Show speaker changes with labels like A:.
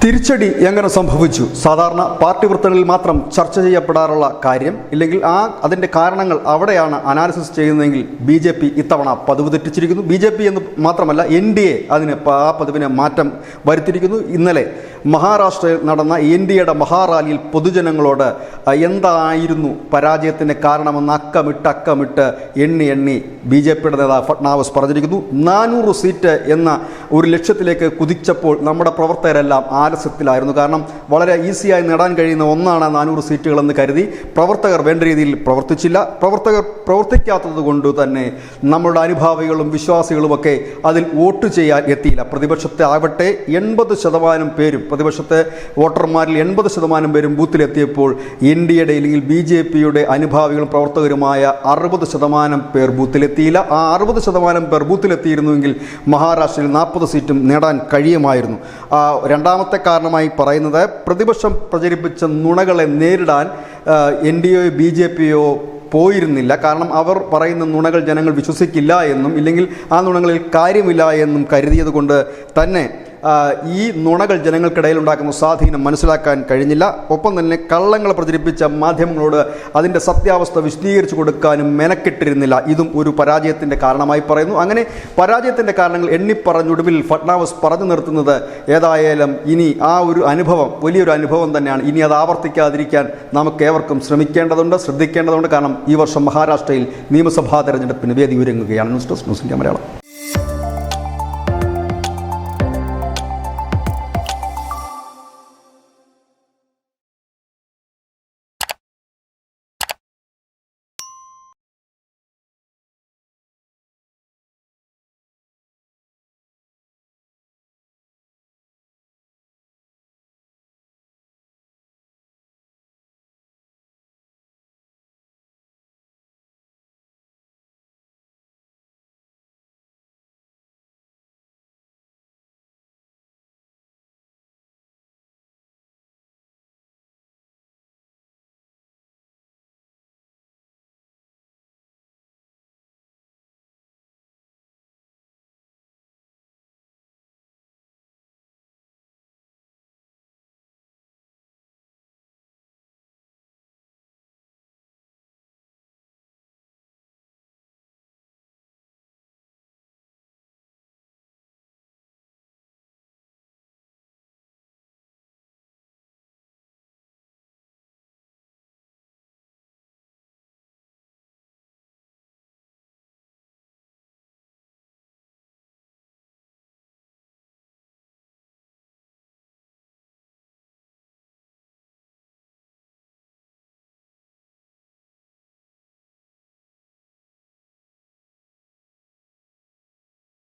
A: തിരിച്ചടി എങ്ങനെ സംഭവിച്ചു? സാധാരണ പാർട്ടി വൃത്തങ്ങളിൽ മാത്രം ചർച്ച ചെയ്യപ്പെടാറുള്ള കാര്യം, ഇല്ലെങ്കിൽ അതിൻ്റെ കാരണങ്ങൾ അവിടെയാണ് അനാലിസിസ് ചെയ്യുന്നതെങ്കിൽ BJP ഇത്തവണ പതിവ് തെറ്റിച്ചിരിക്കുന്നു. BJP എന്ന് മാത്രമല്ല NDA ആ പതിവിനെ മാറ്റം വരുത്തിയിരിക്കുന്നു. ഇന്നലെ മഹാരാഷ്ട്രയിൽ നടന്ന NDAയുടെ മഹാറാലിയിൽ പൊതുജനങ്ങളോട് എന്തായിരുന്നു പരാജയത്തിന് കാരണമെന്ന് അക്കമിട്ട് എണ്ണി BJPയുടെ നേതാവ് ഫട്നാവിസ് പറഞ്ഞിരിക്കുന്നു. 400 സീറ്റ് എന്ന ഒരു ലക്ഷ്യത്തിലേക്ക് കുതിച്ചപ്പോൾ നമ്മുടെ പ്രവർത്തകരെല്ലാം ആലസ്യത്തിലായിരുന്നു. കാരണം വളരെ ഈസിയായി നേടാൻ കഴിയുന്ന ഒന്നാണ് 400 സീറ്റുകളെന്ന് കരുതി പ്രവർത്തകർ വേണ്ട രീതിയിൽ പ്രവർത്തിച്ചില്ല. പ്രവർത്തകർ പ്രവർത്തിക്കാത്തത് കൊണ്ട് തന്നെ നമ്മുടെ അനുഭാവികളും വിശ്വാസികളുമൊക്കെ അതിൽ വോട്ട് ചെയ്യാൻ എത്തിയില്ല. പ്രതിപക്ഷത്തെ ആവട്ടെ 80% പേരും, പ്രതിപക്ഷത്തെ വോട്ടർമാരിൽ 80% പേരും ബൂത്തിലെത്തിയപ്പോൾ NDAയുടെ അല്ലെങ്കിൽ BJPയുടെ അനുഭാവികളും പ്രവർത്തകരുമായ 60% പേർ ബൂത്തിലെത്തിയില്ല. ആ 60% പേർ ബൂത്തിലെത്തിയിരുന്നുവെങ്കിൽ മഹാരാഷ്ട്രയിൽ 40 സീറ്റും നേടാൻ കഴിയുമായിരുന്നു. രണ്ടാമത്തെ കാരണമായി പറയുന്നത് പ്രതിപക്ഷം പ്രചരിപ്പിച്ച നുണകളെ നേരിടാൻ NDAയോ BJPയോ പോയിരുന്നില്ല. കാരണം അവർ പറയുന്ന നുണകൾ ജനങ്ങൾ വിശ്വസിക്കില്ല എന്നും ഇല്ലെങ്കിൽ ആ നുണകളിൽ കാര്യമില്ല എന്നും കരുതിയത് കൊണ്ട് തന്നെ ഈ നുണകൾ ജനങ്ങൾക്കിടയിൽ ഉണ്ടാക്കുന്ന സ്വാധീനം മനസ്സിലാക്കാൻ കഴിഞ്ഞില്ല. ഒപ്പം തന്നെ കള്ളങ്ങൾ പ്രചരിപ്പിച്ച മാധ്യമങ്ങളോട് അതിൻ്റെ സത്യാവസ്ഥ വിശദീകരിച്ചു കൊടുക്കാനും മെനക്കെട്ടിരുന്നില്ല. ഇതും ഒരു പരാജയത്തിൻ്റെ കാരണമായി പറയുന്നു. അങ്ങനെ പരാജയത്തിൻ്റെ കാരണങ്ങൾ എണ്ണിപ്പറഞ്ഞൊടുവിൽ ഫട്നാവിസ് പറഞ്ഞു നിർത്തുന്നത് ഏതായാലും ഇനി ആ ഒരു അനുഭവം വലിയൊരു അനുഭവം തന്നെയാണ്. ഇനി അത് ആവർത്തിക്കാതിരിക്കാൻ നമുക്കേവർക്കും ശ്രദ്ധിക്കേണ്ടതുണ്ട്. കാരണം ഈ വർഷം മഹാരാഷ്ട്രയിൽ നിയമസഭാ തെരഞ്ഞെടുപ്പിന് വേദി ഒരുങ്ങുകയാണ്. News desk news India Malayalam.